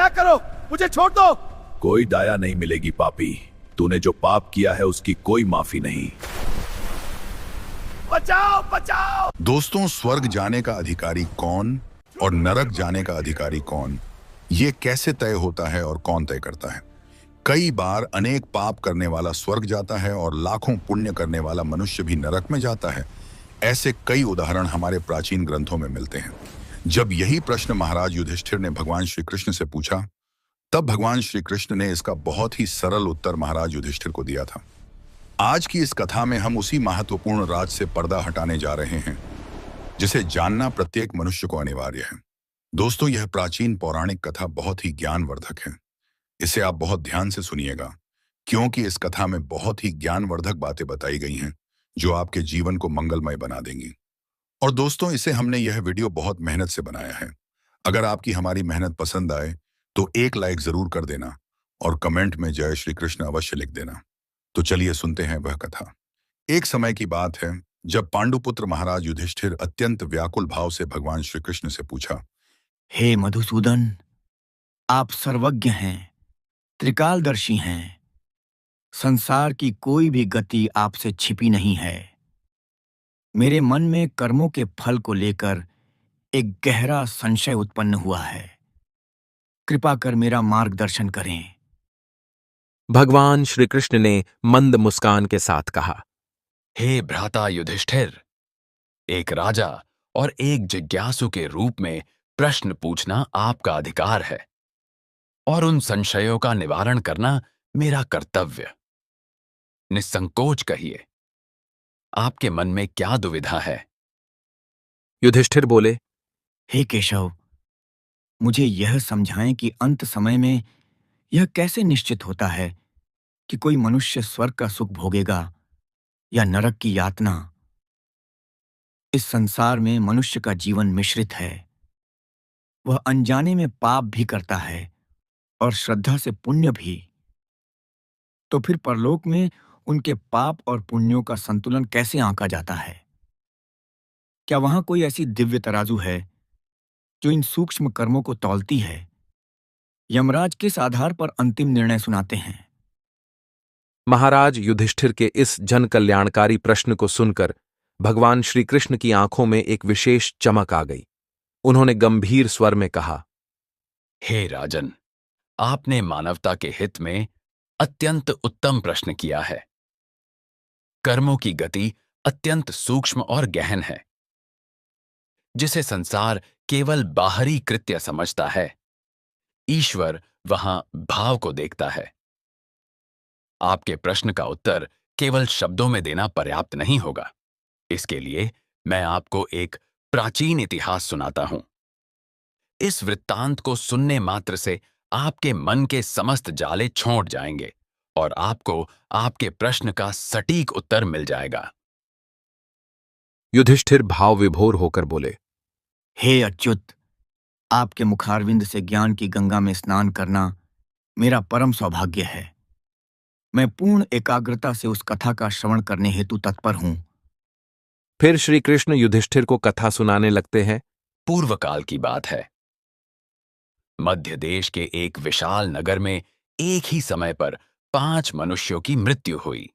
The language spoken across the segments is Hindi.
दया करो, मुझे छोड़ दो। कोई दया नहीं मिलेगी पापी। तूने जो पाप किया है उसकी कोई माफी नहीं। बचाओ बचाओ। दोस्तों, स्वर्ग जाने का अधिकारी कौन और नरक जाने का अधिकारी कौन, ये कैसे तय होता है और कौन तय करता है? कई बार अनेक पाप करने वाला स्वर्ग जाता है और लाखों पुण्य करने वाला मनुष्य भी नरक में जाता है। ऐसे कई उदाहरण हमारे प्राचीन ग्रंथों में मिलते हैं। जब यही प्रश्न महाराज युधिष्ठिर ने भगवान श्री कृष्ण से पूछा, तब भगवान श्री कृष्ण ने इसका बहुत ही सरल उत्तर महाराज युधिष्ठिर को दिया था। आज की इस कथा में हम उसी महत्वपूर्ण राज से पर्दा हटाने जा रहे हैं जिसे जानना प्रत्येक मनुष्य को अनिवार्य है। दोस्तों, यह प्राचीन पौराणिक कथा बहुत ही ज्ञानवर्धक है। इसे आप बहुत ध्यान से सुनिएगा, क्योंकि इस कथा में बहुत ही ज्ञानवर्धक बातें बताई गई हैं जो आपके जीवन को मंगलमय बना देंगी। और दोस्तों, इसे हमने यह वीडियो बहुत मेहनत से बनाया है। अगर आपकी हमारी मेहनत पसंद आए तो एक लाइक जरूर कर देना और कमेंट में जय श्री कृष्ण अवश्य लिख देना। तो चलिए सुनते हैं वह कथा। एक समय की बात है जब पांडुपुत्र महाराज युधिष्ठिर अत्यंत व्याकुल भाव से भगवान श्री कृष्ण से पूछा, हे मधुसूदन, आप सर्वज्ञ हैं, त्रिकालदर्शी हैं। संसार की कोई भी गति आपसे छिपी नहीं है। मेरे मन में कर्मों के फल को लेकर एक गहरा संशय उत्पन्न हुआ है। कृपा कर मेरा मार्गदर्शन करें। भगवान श्री कृष्ण ने मंद मुस्कान के साथ कहा, हे भ्राता युधिष्ठिर, एक राजा और एक जिज्ञासु के रूप में प्रश्न पूछना आपका अधिकार है और उन संशयों का निवारण करना मेरा कर्तव्य। निसंकोच कहिए, आपके मन में क्या दुविधा है? युधिष्ठिर बोले, हे केशव, मुझे यह समझाएं कि अंत समय में यह कैसे निश्चित होता है कि कोई मनुष्य स्वर्ग का सुख भोगेगा या नरक की यातना। इस संसार में मनुष्य का जीवन मिश्रित है। वह अनजाने में पाप भी करता है और श्रद्धा से पुण्य भी। तो फिर परलोक में उनके पाप और पुण्यों का संतुलन कैसे आंका जाता है? क्या वहां कोई ऐसी दिव्य तराजू है जो इन सूक्ष्म कर्मों को तौलती है? यमराज किस आधार पर अंतिम निर्णय सुनाते हैं? महाराज युधिष्ठिर के इस जन कल्याणकारी प्रश्न को सुनकर भगवान श्री कृष्ण की आंखों में एक विशेष चमक आ गई। उन्होंने गंभीर स्वर में कहा, हे राजन, आपने मानवता के हित में अत्यंत उत्तम प्रश्न किया है। कर्मों की गति अत्यंत सूक्ष्म और गहन है। जिसे संसार केवल बाहरी कृत्य समझता है, ईश्वर वहां भाव को देखता है। आपके प्रश्न का उत्तर केवल शब्दों में देना पर्याप्त नहीं होगा। इसके लिए मैं आपको एक प्राचीन इतिहास सुनाता हूं। इस वृत्तांत को सुनने मात्र से आपके मन के समस्त जाले छोड़ जाएंगे और आपको आपके प्रश्न का सटीक उत्तर मिल जाएगा। युधिष्ठिर भाव विभोर होकर बोले, हे अच्युत, आपके मुखारविंद से ज्ञान की गंगा में स्नान करना मेरा परम सौभाग्य है। मैं पूर्ण एकाग्रता से उस कथा का श्रवण करने हेतु तत्पर हूं। फिर श्री कृष्ण युधिष्ठिर को कथा सुनाने लगते हैं। पूर्व काल की बात है। मध्य देश के एक विशाल नगर में एक ही समय पर 5 मनुष्यों की मृत्यु हुई।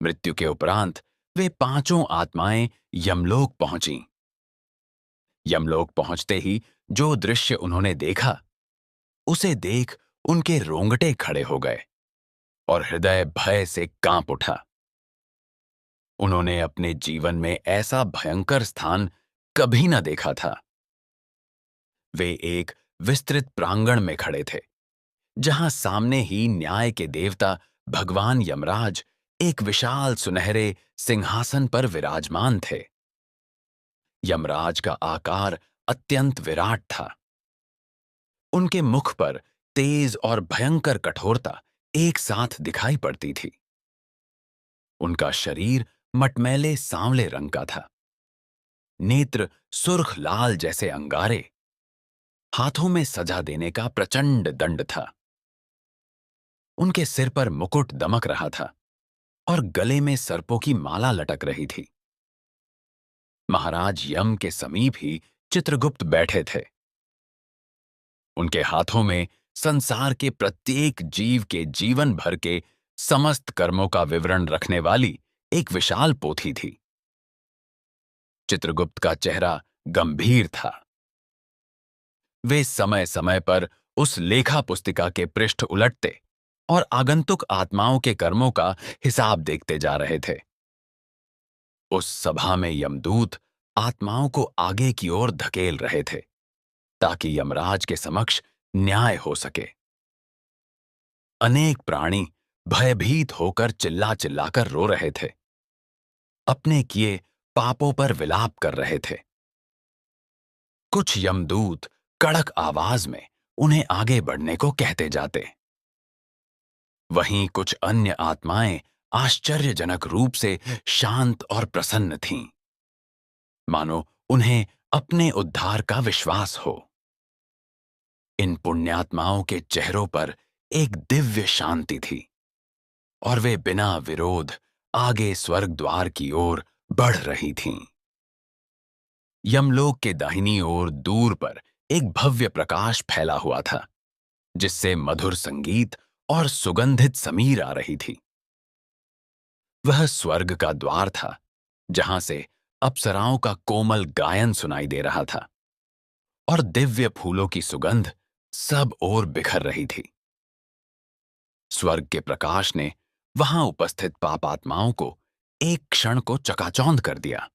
मृत्यु के उपरांत वे पांचों आत्माएं यमलोक पहुंचीं। यमलोक पहुंचते ही जो दृश्य उन्होंने देखा, उसे देख उनके रोंगटे खड़े हो गए और हृदय भय से कांप उठा। उन्होंने अपने जीवन में ऐसा भयंकर स्थान कभी न देखा था। वे एक विस्तृत प्रांगण में खड़े थे, जहां सामने ही न्याय के देवता भगवान यमराज एक विशाल सुनहरे सिंहासन पर विराजमान थे। यमराज का आकार अत्यंत विराट था। उनके मुख पर तेज और भयंकर कठोरता एक साथ दिखाई पड़ती थी। उनका शरीर मटमैले सांवले रंग का था। नेत्र सुर्ख लाल जैसे अंगारे। हाथों में सजा देने का प्रचंड दंड था। उनके सिर पर मुकुट दमक रहा था और गले में सर्पों की माला लटक रही थी। महाराज यम के समीप ही चित्रगुप्त बैठे थे। उनके हाथों में संसार के प्रत्येक जीव के जीवन भर के समस्त कर्मों का विवरण रखने वाली एक विशाल पोथी थी। चित्रगुप्त का चेहरा गंभीर था। वे समय समय पर उस लेखा पुस्तिका के पृष्ठ उलटते और आगंतुक आत्माओं के कर्मों का हिसाब देखते जा रहे थे। उस सभा में यमदूत आत्माओं को आगे की ओर धकेल रहे थे ताकि यमराज के समक्ष न्याय हो सके। अनेक प्राणी भयभीत होकर चिल्ला चिल्लाकर रो रहे थे, अपने किए पापों पर विलाप कर रहे थे। कुछ यमदूत कड़क आवाज में उन्हें आगे बढ़ने को कहते जाते, वहीं कुछ अन्य आत्माएं आश्चर्यजनक रूप से शांत और प्रसन्न थीं, मानो उन्हें अपने उद्धार का विश्वास हो। इन पुण्यात्माओं के चेहरों पर एक दिव्य शांति थी और वे बिना विरोध आगे स्वर्ग द्वार की ओर बढ़ रही थीं। यमलोक के दाहिनी ओर दूर पर एक भव्य प्रकाश फैला हुआ था, जिससे मधुर संगीत और सुगंधित समीर आ रही थी। वह स्वर्ग का द्वार था, जहां से अप्सराओं का कोमल गायन सुनाई दे रहा था और दिव्य फूलों की सुगंध सब ओर बिखर रही थी। स्वर्ग के प्रकाश ने वहां उपस्थित पापात्माओं को एक क्षण को चकाचौंध कर दिया,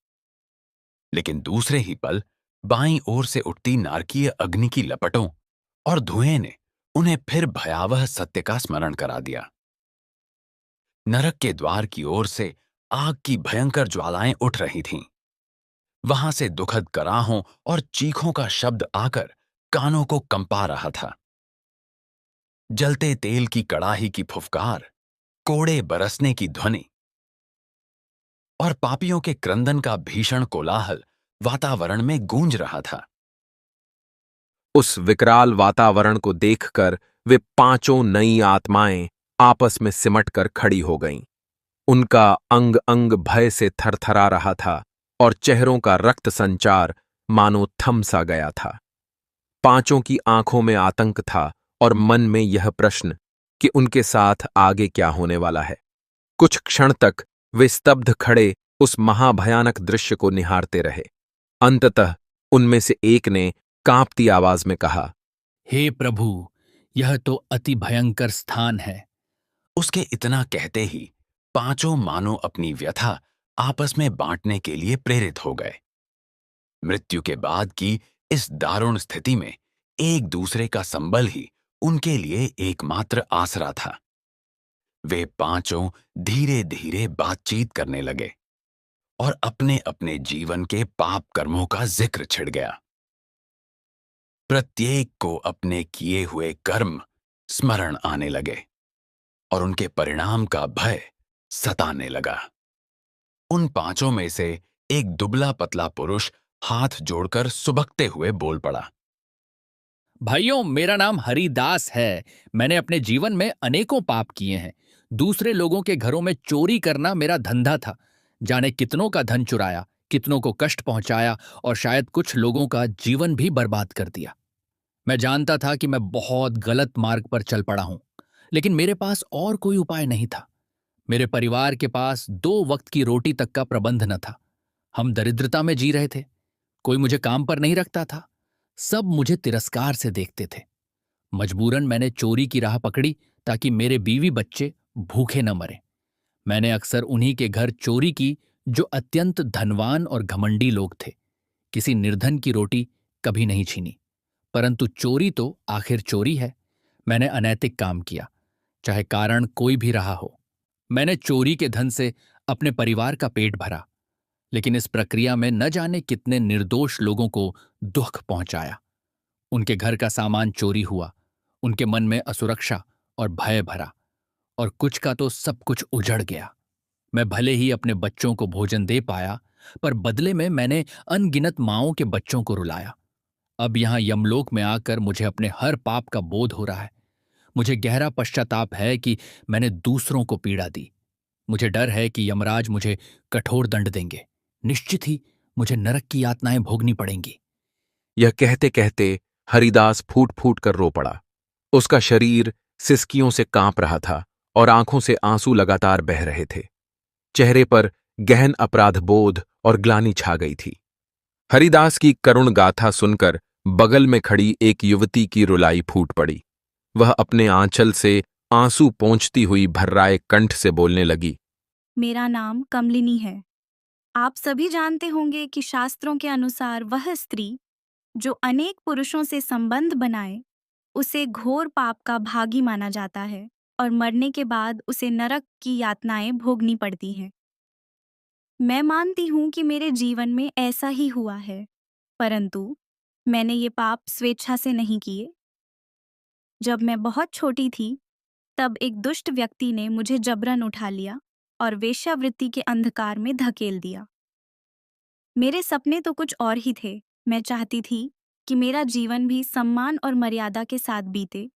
लेकिन दूसरे ही पल बाईं ओर से उठती नारकीय अग्नि की लपटों और धुएं ने उन्हें फिर भयावह सत्य का स्मरण करा दिया। नरक के द्वार की ओर से आग की भयंकर ज्वालाएं उठ रही थीं। वहां से दुखद कराहों और चीखों का शब्द आकर कानों को कंपा रहा था। जलते तेल की कड़ाही की फुफकार, कोड़े बरसने की ध्वनि और पापियों के क्रंदन का भीषण कोलाहल वातावरण में गूंज रहा था। उस विकराल वातावरण को देखकर वे पांचों नई आत्माएं आपस में सिमटकर खड़ी हो गईं। उनका अंग अंग भय से थरथरा रहा था और चेहरों का रक्त संचार मानो थम सा गया था। पांचों की आंखों में आतंक था और मन में यह प्रश्न कि उनके साथ आगे क्या होने वाला है। कुछ क्षण तक वे स्तब्ध खड़े उस महाभयानक दृश्य को निहारते रहे। अंततः उनमें से एक ने कांपती आवाज में कहा, हे प्रभु, यह तो अति भयंकर स्थान है। उसके इतना कहते ही पांचों मानो अपनी व्यथा आपस में बांटने के लिए प्रेरित हो गए। मृत्यु के बाद की इस दारुण स्थिति में एक दूसरे का संबल ही उनके लिए एकमात्र आसरा था। वे पांचों धीरे धीरे बातचीत करने लगे और अपने अपने जीवन के पाप कर्मों का जिक्र छिड़ गया। प्रत्येक को अपने किए हुए कर्म स्मरण आने लगे और उनके परिणाम का भय सताने लगा। उन पांचों में से एक दुबला पतला पुरुष हाथ जोड़कर सुबकते हुए बोल पड़ा, भाइयों, मेरा नाम हरिदास है। मैंने अपने जीवन में अनेकों पाप किए हैं। दूसरे लोगों के घरों में चोरी करना मेरा धंधा था। जाने कितनों का धन चुराया, कितनों को कष्ट पहुंचाया और शायद कुछ लोगों का जीवन भी बर्बाद कर दिया। मैं जानता था कि मैं बहुत गलत मार्ग पर चल पड़ा हूं, लेकिन मेरे पास और कोई उपाय नहीं था। मेरे परिवार के पास 2 वक्त की रोटी तक का प्रबंध न था। हम दरिद्रता में जी रहे थे। कोई मुझे काम पर नहीं रखता था। सब मुझे तिरस्कार से देखते थे। मजबूरन मैंने चोरी की राह पकड़ी ताकि मेरे बीवी बच्चे भूखे न मरें। मैंने अक्सर उन्हीं के घर चोरी की जो अत्यंत धनवान और घमंडी लोग थे। किसी निर्धन की रोटी कभी नहीं छीनी। परंतु चोरी तो आखिर चोरी है। मैंने अनैतिक काम किया, चाहे कारण कोई भी रहा हो। मैंने चोरी के धन से अपने परिवार का पेट भरा, लेकिन इस प्रक्रिया में न जाने कितने निर्दोष लोगों को दुख पहुंचाया। उनके घर का सामान चोरी हुआ, उनके मन में असुरक्षा और भय भरा, और कुछ का तो सब कुछ उजड़ गया। मैं भले ही अपने बच्चों को भोजन दे पाया, पर बदले में मैंने अनगिनत माओं के बच्चों को रुलाया। अब यहां यमलोक में आकर मुझे अपने हर पाप का बोध हो रहा है। मुझे गहरा पश्चाताप है कि मैंने दूसरों को पीड़ा दी। मुझे डर है कि यमराज मुझे कठोर दंड देंगे। निश्चित ही मुझे नरक की यातनाएं भोगनी पड़ेंगी। यह कहते कहते हरिदास फूट फूट कर रो पड़ा। उसका शरीर सिसकियों से कांप रहा था और आंखों से आंसू लगातार बह रहे थे। चेहरे पर गहन अपराध बोध और ग्लानि छा गई थी। हरिदास की करुण गाथा सुनकर बगल में खड़ी एक युवती की रुलाई फूट पड़ी। वह अपने आंचल से आंसू पोंछती हुई भर्राए कंठ से बोलने लगी। मेरा नाम कमलिनी है। आप सभी जानते होंगे कि शास्त्रों के अनुसार वह स्त्री जो अनेक पुरुषों से संबंध बनाए, उसे घोर पाप का भागी माना जाता है और मरने के बाद उसे नरक की यातनाएं भोगनी पड़ती हैं। मैं मानती हूँ कि मेरे जीवन में ऐसा ही हुआ है, परंतु मैंने ये पाप स्वेच्छा से नहीं किए। जब मैं बहुत छोटी थी, तब एक दुष्ट व्यक्ति ने मुझे जबरन उठा लिया और वेश्यावृत्ति के अंधकार में धकेल दिया। मेरे सपने तो कुछ और ही थे। मैं चाहती थी कि मेरा जीवन भी सम्मान और मर्यादा के साथ बीते,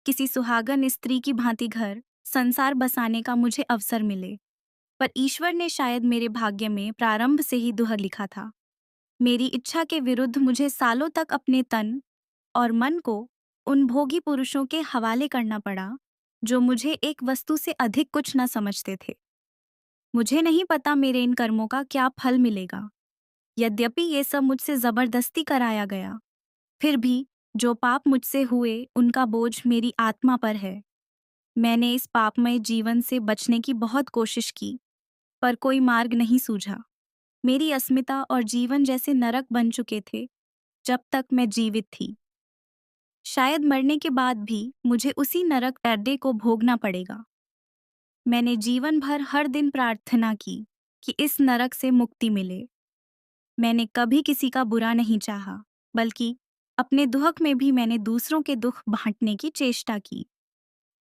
किसी सुहागन स्त्री की भांति घर संसार बसाने का मुझे अवसर मिले। पर ईश्वर ने शायद मेरे भाग्य में प्रारंभ से ही दुहर लिखा था। मेरी इच्छा के विरुद्ध मुझे सालों तक अपने तन और मन को उन भोगी पुरुषों के हवाले करना पड़ा, जो मुझे एक वस्तु से अधिक कुछ न समझते थे। मुझे नहीं पता मेरे इन कर्मों का क्या फल मिलेगा। यद्यपि ये सब मुझसे जबरदस्ती कराया गया, फिर भी जो पाप मुझसे हुए उनका बोझ मेरी आत्मा पर है। मैंने इस पापमय जीवन से बचने की बहुत कोशिश की, पर कोई मार्ग नहीं सूझा। मेरी अस्मिता और जीवन जैसे नरक बन चुके थे जब तक मैं जीवित थी। शायद मरने के बाद भी मुझे उसी नरक अड्डे को भोगना पड़ेगा। मैंने जीवन भर हर दिन प्रार्थना की कि इस नरक से मुक्ति मिले। मैंने कभी किसी का बुरा नहीं चाहा, बल्कि अपने दुख में भी मैंने दूसरों के दुख बांटने की चेष्टा की।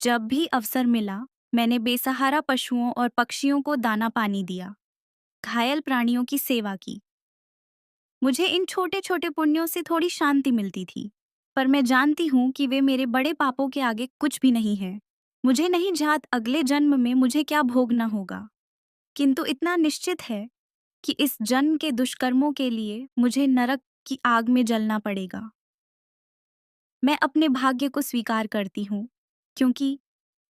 जब भी अवसर मिला, मैंने बेसहारा पशुओं और पक्षियों को दाना पानी दिया, घायल प्राणियों की सेवा की। मुझे इन छोटे छोटे पुण्यों से थोड़ी शांति मिलती थी, पर मैं जानती हूँ कि वे मेरे बड़े पापों के आगे कुछ भी नहीं है। मुझे नहीं जात अगले जन्म में मुझे क्या भोगना होगा, किंतु इतना निश्चित है कि इस जन्म के दुष्कर्मों के लिए मुझे नरक की आग में जलना पड़ेगा। मैं अपने भाग्य को स्वीकार करती हूँ, क्योंकि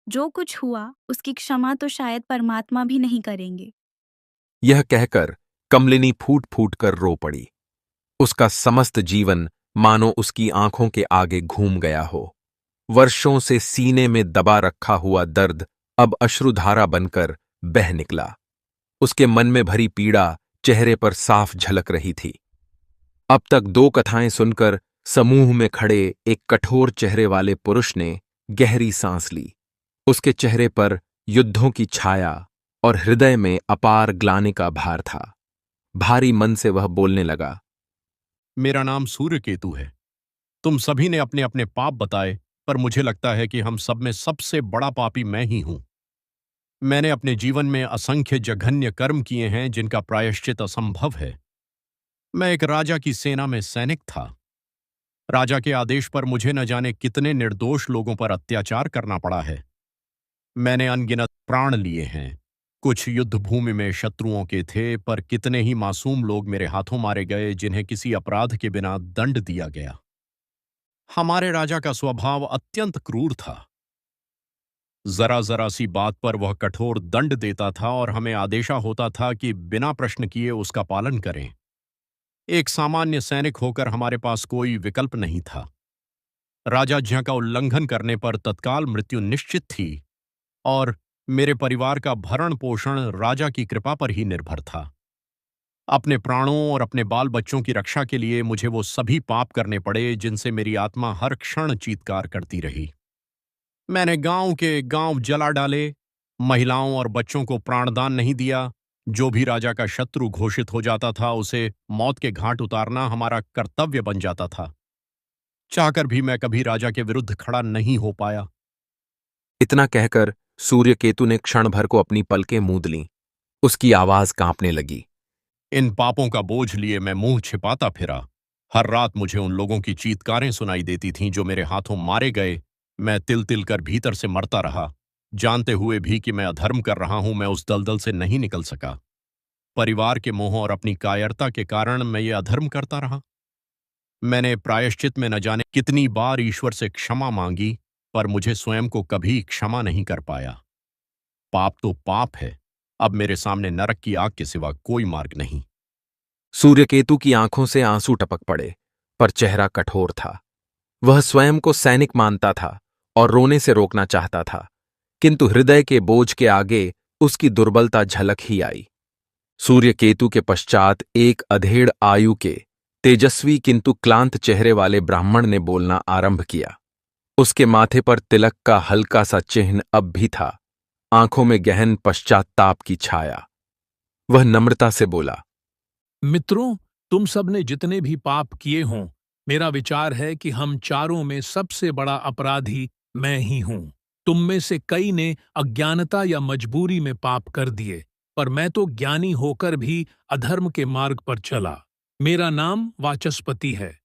जो कुछ हुआ उसकी क्षमा तो शायद परमात्मा भी नहीं करेंगे। यह कहकर कमलिनी फूट फूट कर रो पड़ी। उसका समस्त जीवन मानो उसकी आंखों के आगे घूम गया हो। वर्षों से सीने में दबा रखा हुआ दर्द अब अश्रुधारा बनकर बह निकला। उसके मन में भरी पीड़ा चेहरे पर साफ झलक रही थी। अब तक 2 कथाएं सुनकर समूह में खड़े एक कठोर चेहरे वाले पुरुष ने गहरी सांस ली। उसके चेहरे पर युद्धों की छाया और हृदय में अपार ग्लानि का भार था। भारी मन से वह बोलने लगा। मेरा नाम सूर्यकेतु है। तुम सभी ने अपने अपने पाप बताए, पर मुझे लगता है कि हम सब में सबसे बड़ा पापी मैं ही हूं। मैंने अपने जीवन में असंख्य जघन्य कर्म किए हैं जिनका प्रायश्चित असंभव है। मैं एक राजा की सेना में सैनिक था। राजा के आदेश पर मुझे न जाने कितने निर्दोष लोगों पर अत्याचार करना पड़ा है। मैंने अनगिनत प्राण लिए हैं। कुछ युद्ध भूमि में शत्रुओं के थे, पर कितने ही मासूम लोग मेरे हाथों मारे गए जिन्हें किसी अपराध के बिना दंड दिया गया। हमारे राजा का स्वभाव अत्यंत क्रूर था। जरा जरा सी बात पर वह कठोर दंड देता था और हमें आदेशा होता था कि बिना प्रश्न किए उसका पालन करें। एक सामान्य सैनिक होकर हमारे पास कोई विकल्प नहीं था। राजाज्ञा का उल्लंघन करने पर तत्काल मृत्यु निश्चित थी और मेरे परिवार का भरण पोषण राजा की कृपा पर ही निर्भर था। अपने प्राणों और अपने बाल बच्चों की रक्षा के लिए मुझे वो सभी पाप करने पड़े जिनसे मेरी आत्मा हर क्षण चीत्कार करती रही। मैंने गांव के गांव जला डाले, महिलाओं और बच्चों को प्राणदान नहीं दिया। जो भी राजा का शत्रु घोषित हो जाता था उसे मौत के घाट उतारना हमारा कर्तव्य बन जाता था। चाहकर भी मैं कभी राजा के विरुद्ध खड़ा नहीं हो पाया। इतना कहकर सूर्यकेतु ने क्षण भर को अपनी पलकें मूंद लीं। उसकी आवाज कांपने लगी। इन पापों का बोझ लिए मैं मुंह छिपाता फिरा। हर रात मुझे उन लोगों की चीत्कारें सुनाई देती थीं जो मेरे हाथों मारे गए। मैं तिल तिल कर भीतर से मरता रहा। जानते हुए भी कि मैं अधर्म कर रहा हूं, मैं उस दलदल से नहीं निकल सका। परिवार के मोह और अपनी कायरता के कारण मैं ये अधर्म करता रहा। मैंने प्रायश्चित में न जाने कितनी बार ईश्वर से क्षमा मांगी, पर मुझे स्वयं को कभी क्षमा नहीं कर पाया। पाप तो पाप है। अब मेरे सामने नरक की आग के सिवा कोई मार्ग नहीं। सूर्यकेतु की आंखों से आंसू टपक पड़े, पर चेहरा कठोर था। वह स्वयं को सैनिक मानता था और रोने से रोकना चाहता था, किंतु हृदय के बोझ के आगे उसकी दुर्बलता झलक ही आई। सूर्यकेतु के पश्चात एक अधेड़ आयु के तेजस्वी किंतु क्लांत चेहरे वाले ब्राह्मण ने बोलना आरंभ किया। उसके माथे पर तिलक का हल्का सा चिन्ह अब भी था, आंखों में गहन पश्चात्ताप की छाया। वह नम्रता से बोला, मित्रों, तुम सब ने जितने भी पाप किए हों, मेरा विचार है कि हम चारों में सबसे बड़ा अपराधी मैं ही हूं। तुम में से कई ने अज्ञानता या मजबूरी में पाप कर दिए, पर मैं तो ज्ञानी होकर भी अधर्म के मार्ग पर चला। मेरा नाम वाचस्पति है।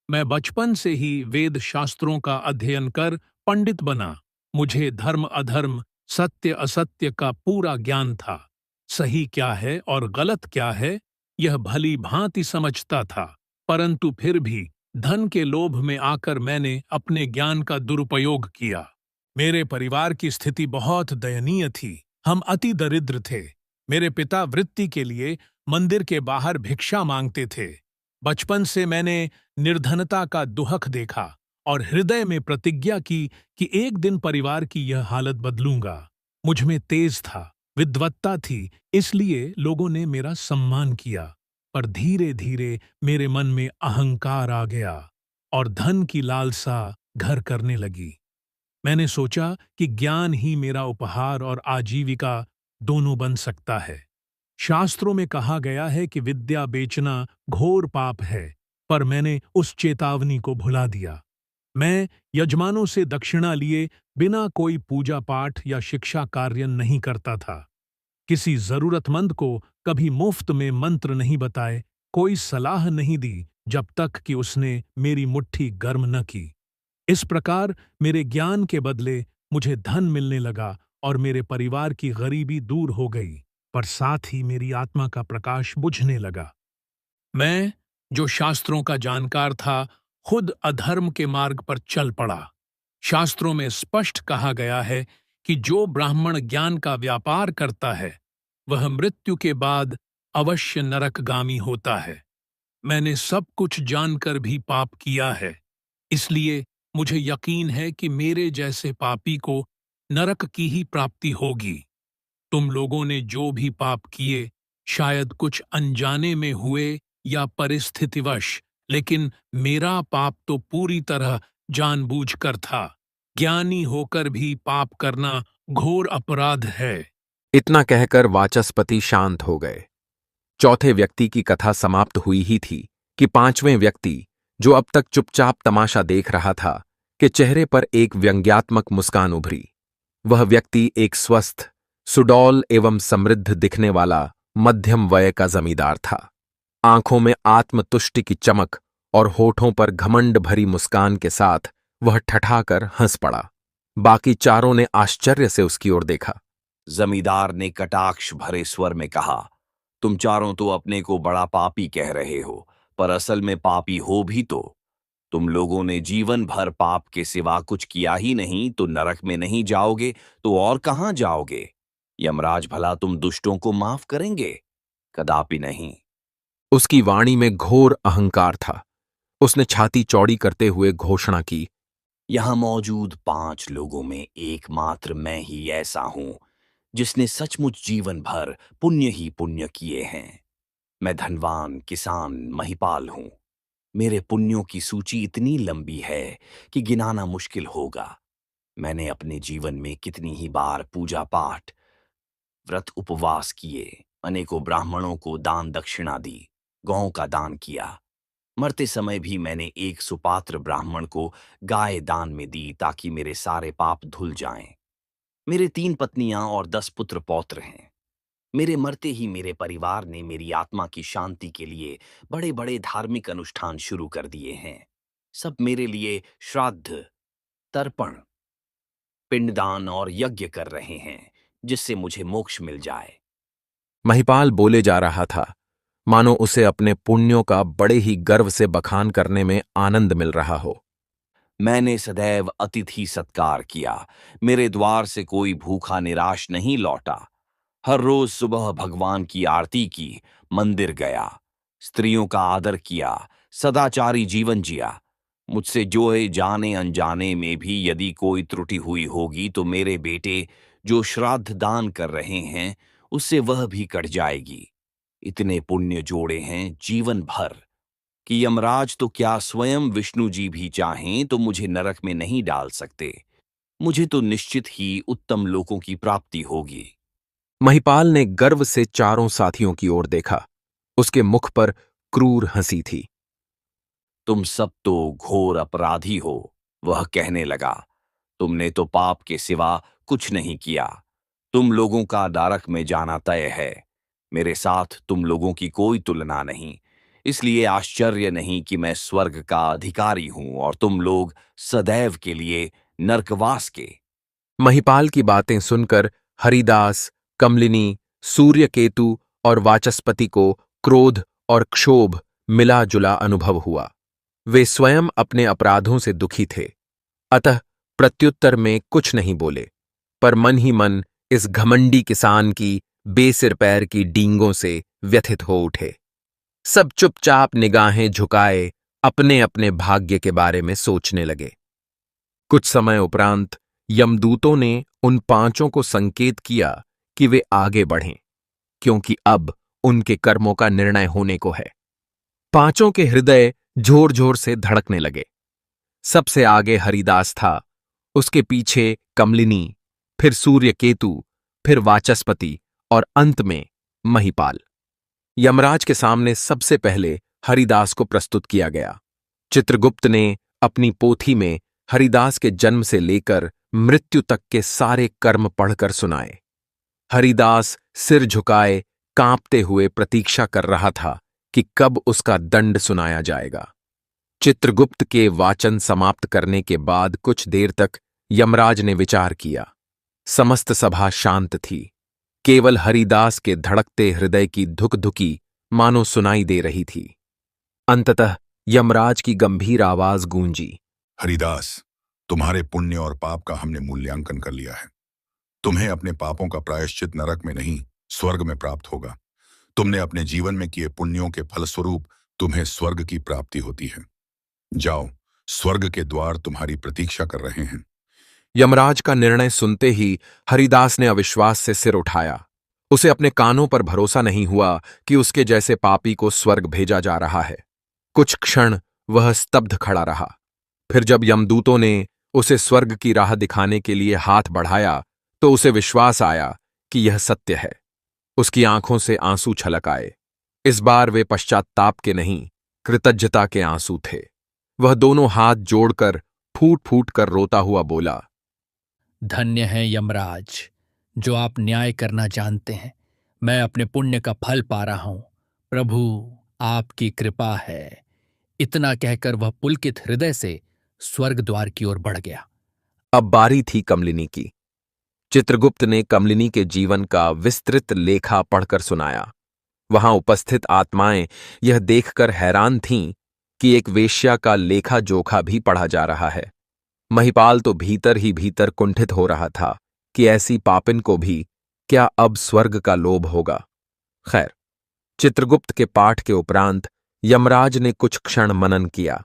मैं बचपन से ही वेद शास्त्रों का अध्ययन कर पंडित बना। मुझे धर्म अधर्म, सत्य असत्य का पूरा ज्ञान था। सही क्या है और गलत क्या है, यह भली भांति समझता था, परंतु फिर भी धन के लोभ में आकर मैंने अपने ज्ञान का दुरुपयोग किया। मेरे परिवार की स्थिति बहुत दयनीय थी। हम अति दरिद्र थे। मेरे पिता वृत्ति के लिए मंदिर के बाहर भिक्षा मांगते थे। बचपन से मैंने निर्धनता का दुहक देखा और हृदय में प्रतिज्ञा की कि एक दिन परिवार की यह हालत बदलूंगा। मुझ में तेज था, विद्वत्ता थी, इसलिए लोगों ने मेरा सम्मान किया। पर धीरे धीरे मेरे मन में अहंकार आ गया और धन की लालसा घर करने लगी। मैंने सोचा कि ज्ञान ही मेरा उपहार और आजीविका दोनों बन सकता है। शास्त्रों में कहा गया है कि विद्या बेचना घोर पाप है, पर मैंने उस चेतावनी को भुला दिया। मैं यजमानों से दक्षिणा लिए बिना कोई पूजा पाठ या शिक्षा कार्य नहीं करता था। किसी जरूरतमंद को कभी मुफ्त में मंत्र नहीं बताए, कोई सलाह नहीं दी जब तक कि उसने मेरी मुट्ठी गर्म न की। इस प्रकार मेरे ज्ञान के बदले मुझे धन मिलने लगा और मेरे परिवार की गरीबी दूर हो गई, पर साथ ही मेरी आत्मा का प्रकाश बुझने लगा। मैं, जो शास्त्रों का जानकार था, खुद अधर्म के मार्ग पर चल पड़ा। शास्त्रों में स्पष्ट कहा गया है कि जो ब्राह्मण ज्ञान का व्यापार करता है, वह मृत्यु के बाद अवश्य नरकगामी होता है। मैंने सब कुछ जानकर भी पाप किया है, इसलिए मुझे यकीन है कि मेरे जैसे पापी को नरक की ही प्राप्ति होगी। तुम लोगों ने जो भी पाप किए, शायद कुछ अनजाने में हुए या परिस्थितिवश, लेकिन मेरा पाप तो पूरी तरह जानबूझकर था। ज्ञानी होकर भी पाप करना घोर अपराध है। इतना कहकर वाचस्पति शांत हो गए। चौथे व्यक्ति की कथा समाप्त हुई ही थी कि पांचवें व्यक्ति, जो अब तक चुपचाप तमाशा देख रहा था, के चेहरे पर एक व्यंग्यात्मक मुस्कान उभरी। वह व्यक्ति एक स्वस्थ, सुडौल एवं समृद्ध दिखने वाला मध्यम वय का जमींदार था। आंखों में आत्मतुष्टि की चमक और होठों पर घमंड भरी मुस्कान के साथ वह ठठाकर हंस पड़ा। बाकी चारों ने आश्चर्य से उसकी ओर देखा। जमींदार ने कटाक्ष भरे स्वर में कहा, तुम चारों तो अपने को बड़ा पापी कह रहे हो, पर असल में पापी हो भी तो। तुम लोगों ने जीवन भर पाप के सिवा कुछ किया ही नहीं, तो नरक में नहीं जाओगे तो और कहां जाओगे? यमराज भला तुम दुष्टों को माफ करेंगे? कदापि नहीं। उसकी वाणी में घोर अहंकार था। उसने छाती चौड़ी करते हुए घोषणा की, यहां मौजूद 5 लोगों में एकमात्र मैं ही ऐसा हूं जिसने सचमुच जीवन भर पुण्य ही पुण्य किए हैं। मैं धनवान, किसान, महिपाल हूं। मेरे पुण्यों की सूची इतनी लंबी है कि गिनाना मुश्किल होगा। मैंने अपने जीवन में कितनी ही बार पूजा पाठ, व्रत उपवास किए, अनेकों ब्राह्मणों को दान दक्षिणा दी, गौं का दान किया। मरते समय भी मैंने एक सुपात्र ब्राह्मण को गाय दान में दी ताकि मेरे सारे पाप धुल जाएं। मेरे 3 पत्नियां और 10 पुत्र पौत्र हैं। मेरे मरते ही मेरे परिवार ने मेरी आत्मा की शांति के लिए बड़े बड़े धार्मिक अनुष्ठान शुरू कर दिए हैं। सब मेरे लिए श्राद्ध, तर्पण, पिंडदान और यज्ञ कर रहे हैं, जिससे मुझे मोक्ष मिल जाए। महिपाल बोले जा रहा था। मानो उसे अपने पुण्यों का बड़े ही गर्व से बखान करने में आनंद मिल रहा हो। मैंने सदैव अतिथि सत्कार किया। मेरे द्वार से कोई भूखा निराश नहीं लौटा। हर रोज सुबह भगवान की आरती की, मंदिर गया, स्त्रियों का आदर किया, सदाचारी जीवन जिया। मुझसे जोए जाने अनजाने में भी यदि कोई त्रुटि हुई होगी तो मेरे बेटे जो श्राद्ध दान कर रहे हैं उससे वह भी कट जाएगी। इतने पुण्य जोड़े हैं जीवन भर कि यमराज तो क्या स्वयं विष्णु जी भी चाहें तो मुझे नरक में नहीं डाल सकते। मुझे तो निश्चित ही उत्तम लोकों की प्राप्ति होगी। महिपाल ने गर्व से चारों साथियों की ओर देखा। उसके मुख पर क्रूर हंसी थी। तुम सब तो घोर अपराधी हो, वह कहने लगा। तुमने तो पाप के सिवा कुछ नहीं किया। तुम लोगों का नरक में जाना तय है। मेरे साथ तुम लोगों की कोई तुलना नहीं, इसलिए आश्चर्य नहीं कि मैं स्वर्ग का अधिकारी हूं और तुम लोग सदैव के लिए नरकवास के। महिपाल की बातें सुनकर हरिदास, कमलिनी, सूर्यकेतु और वाचस्पति को क्रोध और क्षोभ मिला जुला अनुभव हुआ। वे स्वयं अपने अपराधों से दुखी थे, अतः प्रत्युत्तर में कुछ नहीं बोले, पर मन ही मन इस घमंडी किसान की बेसिर पैर की डींगों से व्यथित हो उठे। सब चुपचाप निगाहें झुकाए अपने अपने भाग्य के बारे में सोचने लगे। कुछ समय उपरांत यमदूतों ने उन पांचों को संकेत किया कि वे आगे बढ़ें, क्योंकि अब उनके कर्मों का निर्णय होने को है। पांचों के हृदय जोर जोर से धड़कने लगे। सबसे आगे हरिदास था, उसके पीछे कमलिनी, फिर सूर्यकेतु, फिर वाचस्पति और अंत में महिपाल। यमराज के सामने सबसे पहले हरिदास को प्रस्तुत किया गया। चित्रगुप्त ने अपनी पोथी में हरिदास के जन्म से लेकर मृत्यु तक के सारे कर्म पढ़कर सुनाए। हरिदास सिर झुकाए कांपते हुए प्रतीक्षा कर रहा था कि कब उसका दंड सुनाया जाएगा। चित्रगुप्त के वाचन समाप्त करने के बाद कुछ देर तक यमराज ने विचार किया। समस्त सभा शांत थी। केवल हरिदास के धड़कते हृदय की धुकधुकी मानो सुनाई दे रही थी। अंततः यमराज की गंभीर आवाज गूंजी। हरिदास, तुम्हारे पुण्य और पाप का हमने मूल्यांकन कर लिया है। तुम्हें अपने पापों का प्रायश्चित नरक में नहीं, स्वर्ग में प्राप्त होगा। तुमने अपने जीवन में किए पुण्यों के फलस्वरूप तुम्हें स्वर्ग की प्राप्ति होती है। जाओ, स्वर्ग के द्वार तुम्हारी प्रतीक्षा कर रहे हैं। यमराज का निर्णय सुनते ही हरिदास ने अविश्वास से सिर उठाया। उसे अपने कानों पर भरोसा नहीं हुआ कि उसके जैसे पापी को स्वर्ग भेजा जा रहा है। कुछ क्षण वह स्तब्ध खड़ा रहा। फिर जब यमदूतों ने उसे स्वर्ग की राह दिखाने के लिए हाथ बढ़ाया तो उसे विश्वास आया कि यह सत्य है। उसकी आंखों से आंसू छलक आए। इस बार वे पश्चात्ताप के नहीं, कृतज्ञता के आंसू थे। वह दोनों हाथ जोड़कर फूट फूट कर रोता हुआ बोला, धन्य है यमराज, जो आप न्याय करना जानते हैं। मैं अपने पुण्य का फल पा रहा हूं। प्रभु, आपकी कृपा है। इतना कहकर वह पुलकित हृदय से स्वर्ग द्वार की ओर बढ़ गया। अब बारी थी कमलिनी की। चित्रगुप्त ने कमलिनी के जीवन का विस्तृत लेखा पढ़कर सुनाया। वहां उपस्थित आत्माएं यह देखकर हैरान थीं कि एक वेश्या का लेखा जोखा भी पढ़ा जा रहा है। महिपाल तो भीतर ही भीतर कुंठित हो रहा था कि ऐसी पापिन को भी क्या अब स्वर्ग का लोभ होगा। खैर, चित्रगुप्त के पाठ के उपरांत यमराज ने कुछ क्षण मनन किया।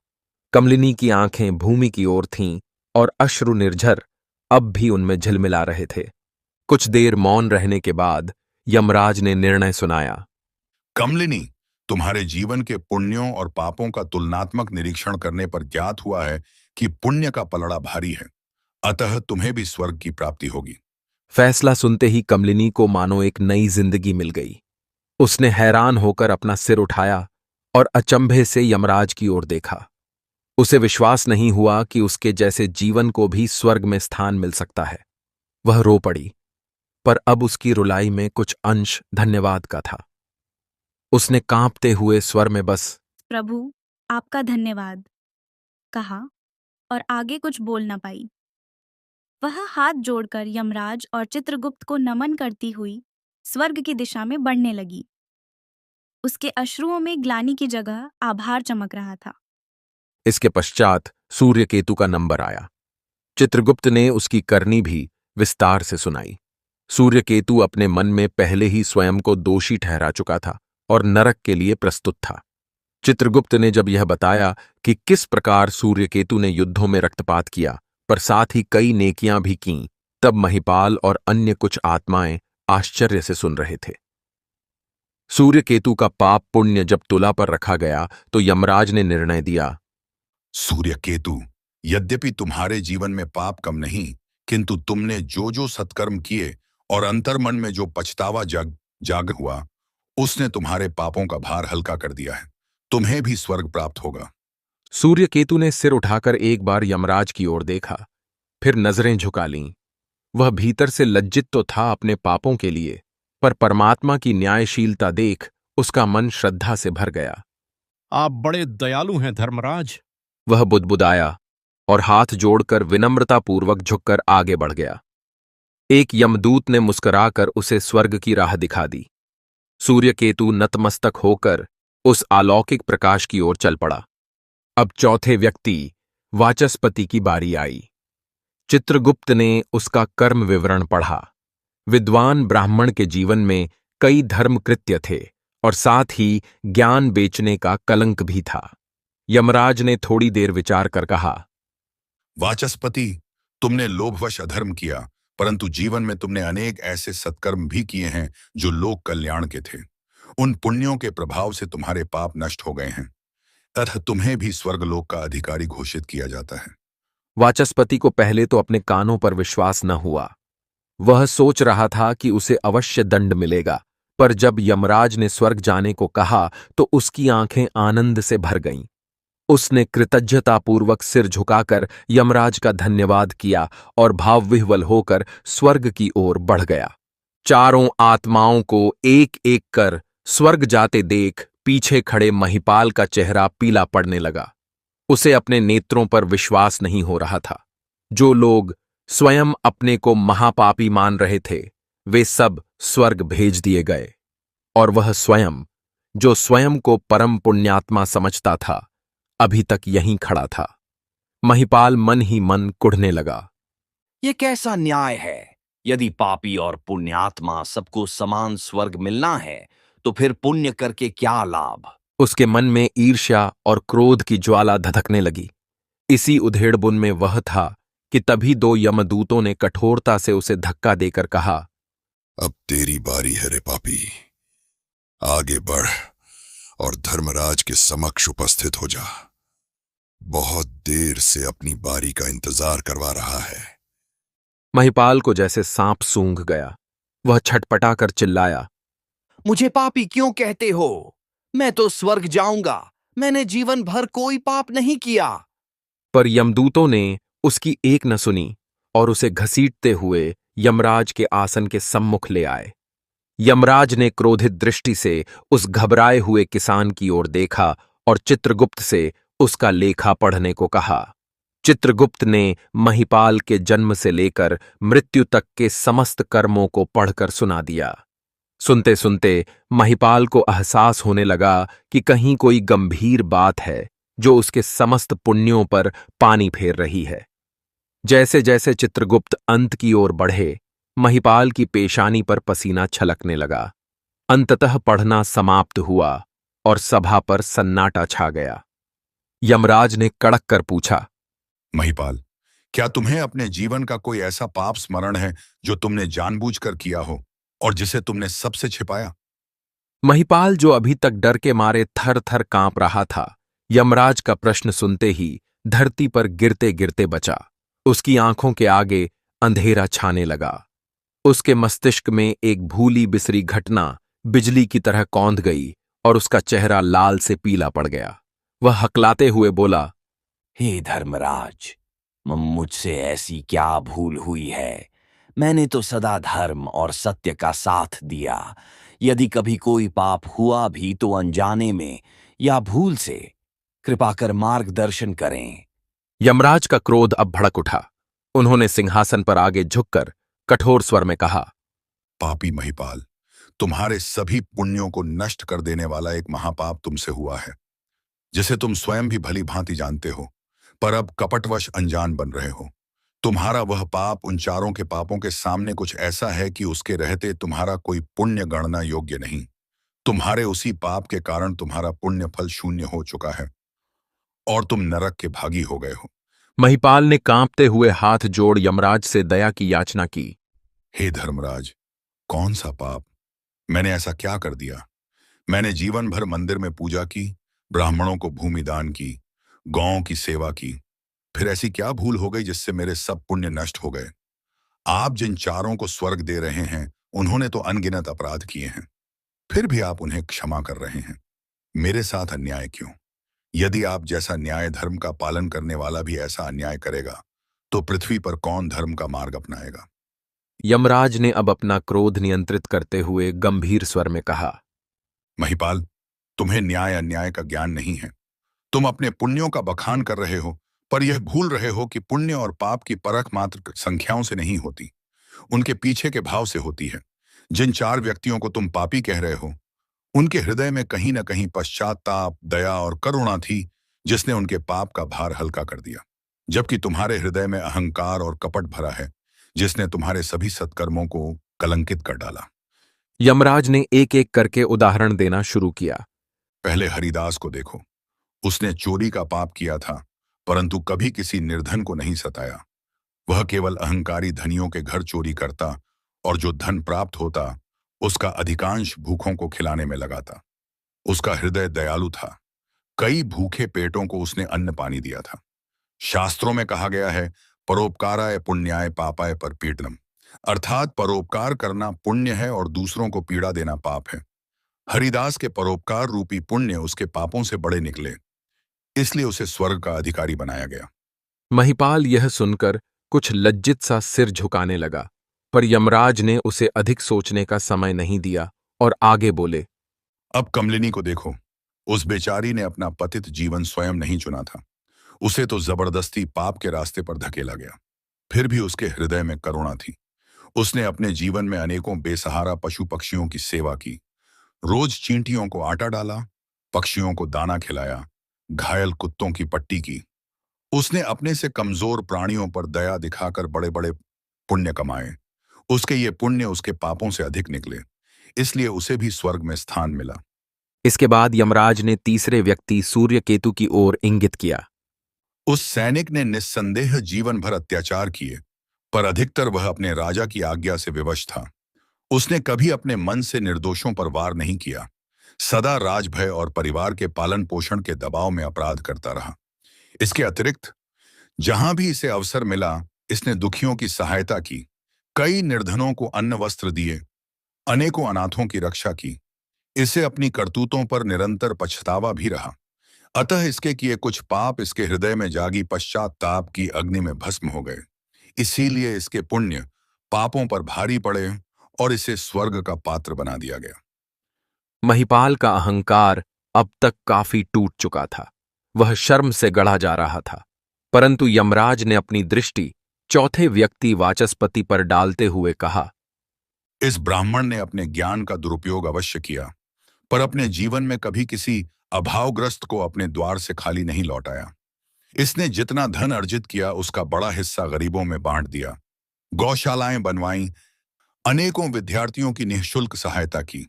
कमलिनी की आंखें भूमि की ओर थीं और अश्रु निर्झर अब भी उनमें झिलमिला रहे थे। कुछ देर मौन रहने के बाद यमराज ने निर्णय सुनाया। कमलिनी, तुम्हारे जीवन के पुण्यों और पापों का तुलनात्मक निरीक्षण करने पर ज्ञात हुआ है कि पुण्य का पलड़ा भारी है, अतः तुम्हें भी स्वर्ग की प्राप्ति होगी। फैसला सुनते ही कमलिनी को मानो एक नई जिंदगी मिल गई। उसने हैरान होकर अपना सिर उठाया और अचंभे से यमराज की ओर देखा। उसे विश्वास नहीं हुआ कि उसके जैसे जीवन को भी स्वर्ग में स्थान मिल सकता है। वह रो पड़ी, पर अब उसकी रुलाई में कुछ अंश धन्यवाद का था। उसने कांपते हुए स्वर में बस प्रभु, आपका धन्यवाद कहा और आगे कुछ बोल न पाई। वह हाथ जोड़कर यमराज और चित्रगुप्त को नमन करती हुई स्वर्ग की दिशा में बढ़ने लगी। उसके अश्रुओं में ग्लानि की जगह आभार चमक रहा था। इसके पश्चात सूर्यकेतु का नंबर आया। चित्रगुप्त ने उसकी करनी भी विस्तार से सुनाई। सूर्यकेतु अपने मन में पहले ही स्वयं को दोषी ठहरा चुका था और नरक के लिए प्रस्तुत था। चित्रगुप्त ने जब यह बताया कि किस प्रकार सूर्यकेतु ने युद्धों में रक्तपात किया पर साथ ही कई नेकियां भी कीं, तब महिपाल और अन्य कुछ आत्माएं आश्चर्य से सुन रहे थे। सूर्यकेतु का पाप पुण्य जब तुला पर रखा गया तो यमराज ने निर्णय दिया, सूर्यकेतु, यद्यपि तुम्हारे जीवन में पाप कम नहीं, किंतु तुमने जो जो सत्कर्म किए और अंतर्मन में जो पछतावा जाग हुआ, उसने तुम्हारे पापों का भार हल्का कर दिया है। तुम्हें भी स्वर्ग प्राप्त होगा। सूर्यकेतु ने सिर उठाकर एक बार यमराज की ओर देखा, फिर नजरें झुका लीं। वह भीतर से लज्जित तो था अपने पापों के लिए, पर परमात्मा की न्यायशीलता देख उसका मन श्रद्धा से भर गया। आप बड़े दयालु हैं धर्मराज। वह बुदबुदाया और हाथ जोड़कर विनम्रतापूर्वक झुककर आगे बढ़ गया। एक यमदूत ने मुस्कुराकर उसे स्वर्ग की राह दिखा दी। सूर्यकेतु नतमस्तक होकर उस अलौकिक प्रकाश की ओर चल पड़ा। अब चौथे व्यक्ति वाचस्पति की बारी आई। चित्रगुप्त ने उसका कर्म विवरण पढ़ा। विद्वान ब्राह्मण के जीवन में कई धर्म कृत्य थे और साथ ही ज्ञान बेचने का कलंक भी था। यमराज ने थोड़ी देर विचार कर कहा, वाचस्पति, तुमने लोभवश अधर्म किया, परंतु जीवन में तुमने अनेक ऐसे सत्कर्म भी किए हैं जो लोक कल्याण के थे। उन पुण्यों के प्रभाव से तुम्हारे पाप नष्ट हो गए हैं, अतः तुम्हें भी स्वर्गलोक का अधिकारी घोषित किया जाता है। वाचस्पति को पहले तो अपने कानों पर विश्वास न हुआ। वह सोच रहा था कि उसे अवश्य दंड मिलेगा, पर जब यमराज ने स्वर्ग जाने को कहा तो उसकी आंखें आनंद से भर गईं। उसने कृतज्ञतापूर्वक सिर झुकाकर यमराज का धन्यवाद किया और भावविह्वल होकर स्वर्ग की ओर बढ़ गया। चारों आत्माओं को एक एक कर स्वर्ग जाते देख पीछे खड़े महिपाल का चेहरा पीला पड़ने लगा। उसे अपने नेत्रों पर विश्वास नहीं हो रहा था। जो लोग स्वयं अपने को महापापी मान रहे थे, वे सब स्वर्ग भेज दिए गए, और वह स्वयं, जो स्वयं को परम पुण्यात्मा समझता था, अभी तक यहीं खड़ा था। महिपाल मन ही मन कुढ़ने लगा। ये कैसा न्याय है? यदि पापी और पुण्यात्मा सबको समान स्वर्ग मिलना है, तो फिर पुण्य करके क्या लाभ? उसके मन में ईर्ष्या और क्रोध की ज्वाला धधकने लगी। इसी उधेड़बुन में वह था कि तभी दो यमदूतों ने कठोरता से उसे धक्का देकर कहा, अब तेरी बारी है रे पापी, आगे बढ़ और धर्मराज के समक्ष उपस्थित हो जा। बहुत देर से अपनी बारी का इंतजार करवा रहा है। महिपाल को जैसे सांप सूंघ गया। वह छटपटा कर चिल्लाया, मुझे पापी क्यों कहते हो? मैं तो स्वर्ग जाऊंगा। मैंने जीवन भर कोई पाप नहीं किया। पर यमदूतों ने उसकी एक न सुनी और उसे घसीटते हुए यमराज के आसन के सम्मुख ले आए। यमराज ने क्रोधित दृष्टि से उस घबराए हुए किसान की ओर देखा और चित्रगुप्त से उसका लेखा पढ़ने को कहा। चित्रगुप्त ने महिपाल के जन्म से लेकर मृत्यु तक के समस्त कर्मों को पढ़कर सुना दिया। सुनते सुनते महिपाल को एहसास होने लगा कि कहीं कोई गंभीर बात है जो उसके समस्त पुण्यों पर पानी फेर रही है। जैसे जैसे चित्रगुप्त अंत की ओर बढ़े, महिपाल की पेशानी पर पसीना छलकने लगा। अंततः पढ़ना समाप्त हुआ और सभा पर सन्नाटा छा गया। यमराज ने कड़क कर पूछा, महिपाल, क्या तुम्हें अपने जीवन का कोई ऐसा पाप स्मरण है जो तुमने जानबूझकर किया हो और जिसे तुमने सबसे छिपाया? महिपाल, जो अभी तक डर के मारे थर थर कांप रहा था, यमराज का प्रश्न सुनते ही धरती पर गिरते गिरते बचा। उसकी आंखों के आगे अंधेरा छाने लगा। उसके मस्तिष्क में एक भूली बिसरी घटना बिजली की तरह कौंध गई और उसका चेहरा लाल से पीला पड़ गया। वह हकलाते हुए बोला, हे धर्मराज, मुझसे ऐसी क्या भूल हुई है? मैंने तो सदा धर्म और सत्य का साथ दिया। यदि कभी कोई पाप हुआ भी तो अनजाने में या भूल से। कृपा कर मार्गदर्शन करें। यमराज का क्रोध अब भड़क उठा। उन्होंने सिंहासन पर आगे झुककर कठोर स्वर में कहा, पापी महिपाल, तुम्हारे सभी पुण्यों को नष्ट कर देने वाला एक महापाप तुमसे हुआ है, जिसे तुम स्वयं भी भली भांति जानते हो, पर अब कपटवश अनजान बन रहे हो। तुम्हारा वह पाप उन चारों के पापों के सामने कुछ ऐसा है कि उसके रहते तुम्हारा कोई पुण्य गणना योग्य नहीं। तुम्हारे उसी पाप के कारण तुम्हारा पुण्य फल शून्य हो चुका है और तुम नरक के भागी हो गए हो। महिपाल ने कांपते हुए हाथ जोड़ यमराज से दया की याचना की। हे धर्मराज, कौन सा पाप? मैंने ऐसा क्या कर दिया? मैंने जीवन भर मंदिर में पूजा की, ब्राह्मणों को भूमि दान की, गौओं की सेवा की, फिर ऐसी क्या भूल हो गई जिससे मेरे सब पुण्य नष्ट हो गए? आप जिन चारों को स्वर्ग दे रहे हैं, उन्होंने तो अनगिनत अपराध किए हैं, फिर भी आप उन्हें क्षमा कर रहे हैं। मेरे साथ अन्याय क्यों? यदि आप जैसा न्याय धर्म का पालन करने वाला भी ऐसा अन्याय करेगा, तो पृथ्वी पर कौन धर्म का मार्ग अपनाएगा? यमराज ने अब अपना क्रोध नियंत्रित करते हुए गंभीर स्वर में कहा। महिपाल, तुम्हें न्याय अन्याय का ज्ञान नहीं है। तुम अपने पुण्यों का बखान कर रहे हो, पर यह भूल रहे हो कि पुण्य और पाप की परख मात्र संख्याओं से नहीं होती, उनके पीछे के भाव से होती है। जिन चार व्यक्तियों को तुम पापी कह रहे हो, उनके हृदय में कहीं न कहीं पश्चाताप, दया और करुणा थी, जिसने उनके पाप का भार हल्का कर दिया। जबकि तुम्हारे हृदय में अहंकार और कपट भरा है, जिसने तुम्हारे सभी सत्कर्मों को कलंकित कर डाला। यमराज ने एक एक करके उदाहरण देना शुरू किया। पहले हरिदास को देखो। उसने चोरी का पाप किया था, परंतु कभी किसी निर्धन को नहीं सताया। वह केवल अहंकारी धनियों के घर चोरी करता और जो धन प्राप्त होता, उसका अधिकांश भूखों को खिलाने में लगाता। उसका हृदय दयालु था। कई भूखे पेटों को उसने अन्न पानी दिया था। शास्त्रों में कहा गया है, परोपकाराय पुण्याय पापाय परपीडनम, अर्थात परोपकार करना पुण्य है और दूसरों को पीड़ा देना पाप है। हरिदास के परोपकार रूपी पुण्य उसके पापों से बड़े निकले, इसलिए उसे स्वर्ग का अधिकारी बनाया गया। महिपाल यह सुनकर कुछ लज्जित सा सिर झुकाने लगा, पर यमराज ने उसे अधिक सोचने का समय नहीं दिया और आगे बोले। अब कमलिनी को देखो। उस बेचारी ने अपना पतित जीवन स्वयं नहीं चुना था। उसे तो जबरदस्ती पाप के रास्ते पर धकेला गया। फिर भी उसके हृदय में करुणा थी। उसने अपने जीवन में अनेकों बेसहारा पशु पक्षियों की सेवा की। रोज चींटियों को आटा डाला, पक्षियों को दाना खिलाया, घायल कुत्तों की पट्टी की। उसने अपने से कमजोर प्राणियों पर दया दिखाकर बड़े बड़े पुण्य कमाए। उसके ये पुण्य उसके पापों से अधिक निकले, इसलिए उसे भी स्वर्ग में स्थान मिला। इसके बाद यमराज ने तीसरे व्यक्ति सूर्यकेतु की ओर इंगित किया। उस सैनिक ने निस्संदेह जीवन भर अत्याचार किए, पर अधिकतर वह अपने राजा की आज्ञा से विवश था। उसने कभी अपने मन से निर्दोषों पर वार नहीं किया। सदा राजभय और परिवार के पालन पोषण के दबाव में अपराध करता रहा। इसके अतिरिक्त जहां भी इसे अवसर मिला, इसने दुखियों की सहायता की, कई निर्धनों को अन्न वस्त्र दिए, अनेकों अनाथों की रक्षा की। इसे अपनी करतूतों पर निरंतर पछतावा भी रहा। अतः इसके किए कुछ पाप इसके हृदय में जागी पश्चाताप की अग्नि में भस्म हो गए। इसीलिए इसके पुण्य पापों पर भारी पड़े और इसे स्वर्ग का पात्र बना दिया गया। महिपाल का अहंकार अब तक काफी टूट चुका था। वह शर्म से गढ़ा जा रहा था, परंतु यमराज ने अपनी दृष्टि चौथे व्यक्ति वाचस्पति पर डालते हुए कहा। इस ब्राह्मण ने अपने ज्ञान का दुरुपयोग अवश्य किया, पर अपने जीवन में कभी किसी अभावग्रस्त को अपने द्वार से खाली नहीं लौटाया। इसने जितना धन अर्जित किया, उसका बड़ा हिस्सा गरीबों में बांट दिया, गौशालाएं बनवाईं, अनेकों विद्यार्थियों की निःशुल्क सहायता की।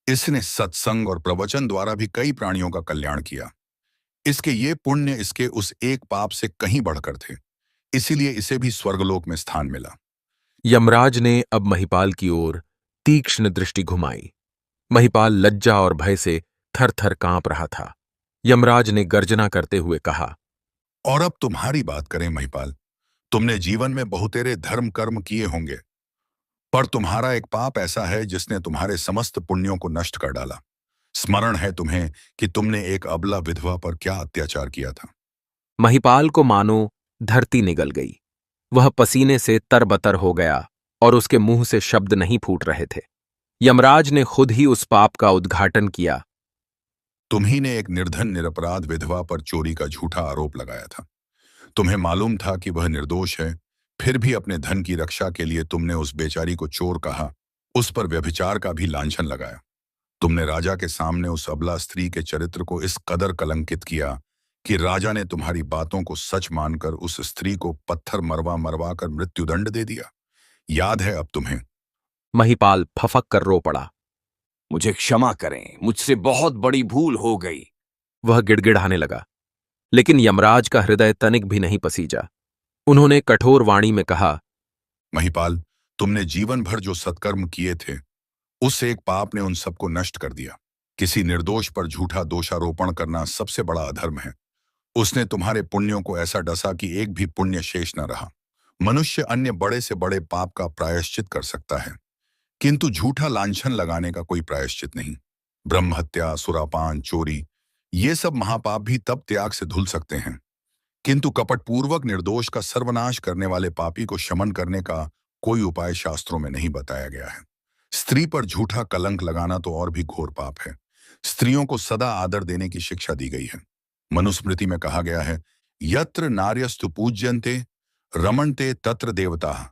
इसने सत्संग और प्रवचन द्वारा भी कई प्राणियों का कल्याण किया। इसके ये पुण्य इसके उस एक पाप से कहीं बढ़कर थे, इसीलिए इसे भी स्वर्गलोक में स्थान मिला। यमराज ने अब महिपाल की ओर तीक्ष्ण दृष्टि घुमाई। महिपाल लज्जा और भय से थर-थर कांप रहा था। यमराज ने गर्जना करते हुए कहा। और अब तुम्हारी बात करें महिपाल। तुमने जीवन में बहुतेरे धर्म कर्म किए होंगे, पर तुम्हारा एक पाप ऐसा है जिसने तुम्हारे समस्त पुण्यों को नष्ट कर डाला। स्मरण है तुम्हें कि तुमने एक अबला विधवा पर क्या अत्याचार किया था? महिपाल को मानो धरती निगल गई। वह पसीने से तरबतर हो गया और उसके मुंह से शब्द नहीं फूट रहे थे। यमराज ने खुद ही उस पाप का उद्घाटन किया। तुम्ही ने एक निर्धन निरपराध विधवा पर चोरी का झूठा आरोप लगाया था। तुम्हें मालूम था कि वह निर्दोष है, फिर भी अपने धन की रक्षा के लिए तुमने उस बेचारी को चोर कहा उस पर व्यभिचार का भी लांछन लगाया। तुमने राजा के सामने उस अबला स्त्री के चरित्र को इस कदर कलंकित किया कि राजा ने तुम्हारी बातों को सच मानकर उस स्त्री को पत्थर मरवा मरवा कर मृत्युदंड दे दिया। याद है अब तुम्हें? महिपाल फफक कर रो पड़ा। मुझे क्षमा करें, मुझसे बहुत बड़ी भूल हो गई। वह गिड़गिड़ाने लगा, लेकिन यमराज का हृदय तनिक भी नहीं पसीजा। उन्होंने कठोर वाणी में कहा, महिपाल, तुमने जीवन भर जो सत्कर्म किए थे, उस एक पाप ने उन सबको नष्ट कर दिया। किसी निर्दोष पर झूठा दोषारोपण करना सबसे बड़ा अधर्म है। उसने तुम्हारे पुण्यों को ऐसा डसा कि एक भी पुण्य शेष न रहा। मनुष्य अन्य बड़े से बड़े पाप का प्रायश्चित कर सकता है, किंतु झूठा लांछन लगाने का कोई प्रायश्चित नहीं। ब्रह्महत्या, सुरापान, चोरी, ये सब महापाप भी तब त्याग से धुल सकते हैं, किंतु कपटपूर्वक निर्दोष का सर्वनाश करने वाले पापी को शमन करने का कोई उपाय शास्त्रों में नहीं बताया गया है। स्त्री पर झूठा कलंक लगाना तो और भी घोर पाप है। स्त्रियों को सदा आदर देने की शिक्षा दी गई है। मनुस्मृति में कहा गया है, यत्र नार्यस्तु पूज्यन्ते रमणते तत्र देवताः,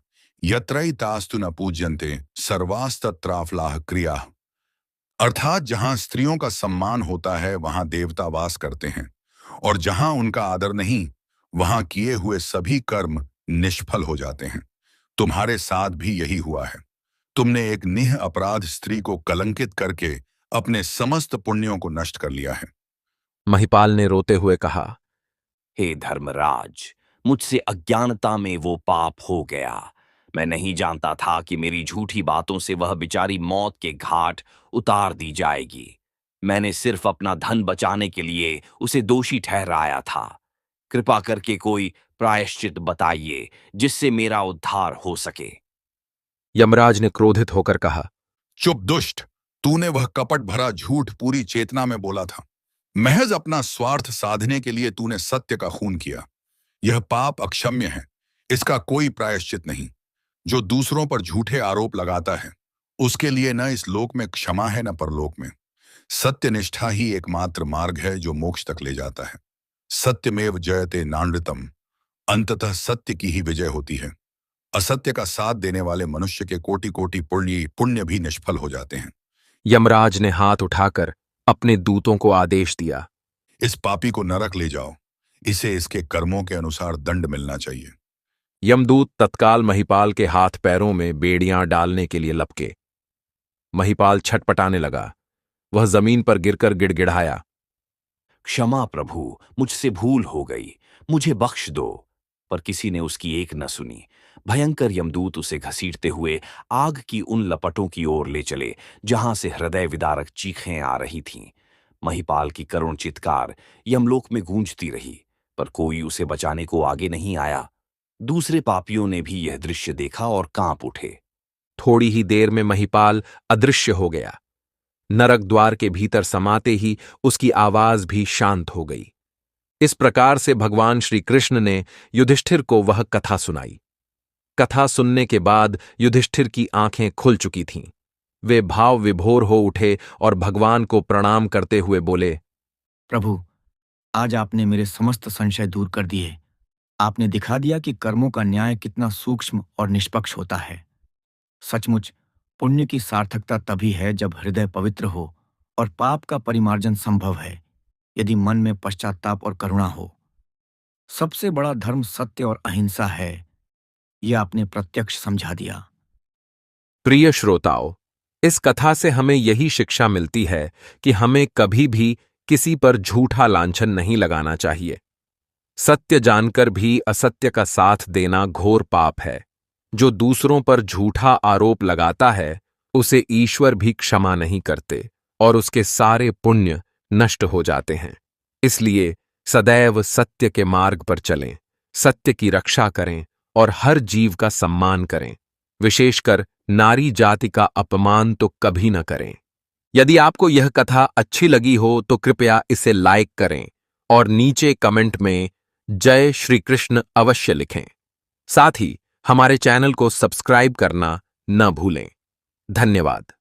यत्रैतास्तु न पूज्यन्ते सर्वास्तत्राफलाः क्रिया। अर्थात जहां स्त्रियों का सम्मान होता है वहां देवता वास करते हैं, और जहां उनका आदर नहीं वहां किए हुए सभी कर्म निष्फल हो जाते हैं। तुम्हारे साथ भी यही हुआ है। तुमने एक निह अपराध स्त्री को कलंकित करके अपने समस्त पुण्यों को नष्ट कर लिया है। महिपाल ने रोते हुए कहा, हे धर्मराज, मुझसे अज्ञानता में वो पाप हो गया। मैं नहीं जानता था कि मेरी झूठी बातों से वह बेचारी मौत के घाट उतार दी जाएगी। मैंने सिर्फ अपना धन बचाने के लिए उसे दोषी ठहराया था। कृपा करके कोई प्रायश्चित बताइए जिससे मेरा उद्धार हो सके। यमराज ने क्रोधित होकर कहा, चुप दुष्ट, तूने वह कपट भरा झूठ पूरी चेतना में बोला था। महज अपना स्वार्थ साधने के लिए तूने सत्य का खून किया। यह पाप अक्षम्य है, इसका कोई प्रायश्चित नहीं। जो दूसरों पर झूठे आरोप लगाता है उसके लिए न इस लोक में क्षमा है न परलोक में। सत्यनिष्ठा ही एकमात्र मार्ग है जो मोक्ष तक ले जाता है। सत्यमेव जयते नानृतम, अंततः सत्य की ही विजय होती है। असत्य का साथ देने वाले मनुष्य के कोटि कोटि पुण्य भी निष्फल हो जाते हैं। यमराज ने हाथ उठाकर अपने दूतों को आदेश दिया, इस पापी को नरक ले जाओ, इसे इसके कर्मों के अनुसार दंड मिलना चाहिए। यमदूत तत्काल महिपाल के हाथ पैरों में बेड़ियां डालने के लिए लपके। महिपाल छटपटाने लगा। वह जमीन पर गिरकर गिड़गिड़ाया, क्षमा प्रभु, मुझसे भूल हो गई, मुझे बख्श दो। पर किसी ने उसकी एक न सुनी। भयंकर यमदूत उसे घसीटते हुए आग की उन लपटों की ओर ले चले जहां से हृदय विदारक चीखें आ रही थीं। महिपाल की करुण चित्कार यमलोक में गूंजती रही, पर कोई उसे बचाने को आगे नहीं आया। दूसरे पापियों ने भी यह दृश्य देखा और कांप उठे। थोड़ी ही देर में महिपाल अदृश्य हो गया। नरक द्वार के भीतर समाते ही उसकी आवाज भी शांत हो गई। इस प्रकार से भगवान श्री कृष्ण ने युधिष्ठिर को वह कथा सुनाई। कथा सुनने के बाद युधिष्ठिर की आंखें खुल चुकी थीं। वे भाव विभोर हो उठे और भगवान को प्रणाम करते हुए बोले, प्रभु, आज आपने मेरे समस्त संशय दूर कर दिए। आपने दिखा दिया कि कर्मों का न्याय कितना सूक्ष्म और निष्पक्ष होता है। सचमुच पुण्य की सार्थकता तभी है जब हृदय पवित्र हो, और पाप का परिमार्जन संभव है यदि मन में पश्चाताप और करुणा हो। सबसे बड़ा धर्म सत्य और अहिंसा है, यह आपने प्रत्यक्ष समझा दिया। प्रिय श्रोताओं, इस कथा से हमें यही शिक्षा मिलती है कि हमें कभी भी किसी पर झूठा लांछन नहीं लगाना चाहिए। सत्य जानकर भी असत्य का साथ देना घोर पाप है। जो दूसरों पर झूठा आरोप लगाता है उसे ईश्वर भी क्षमा नहीं करते और उसके सारे पुण्य नष्ट हो जाते हैं। इसलिए सदैव सत्य के मार्ग पर चलें, सत्य की रक्षा करें और हर जीव का सम्मान करें। विशेषकर नारी जाति का अपमान तो कभी न करें। यदि आपको यह कथा अच्छी लगी हो तो कृपया इसे लाइक करें और नीचे कमेंट में जय श्री कृष्ण अवश्य लिखें। साथ ही हमारे चैनल को सब्सक्राइब करना न भूलें। धन्यवाद।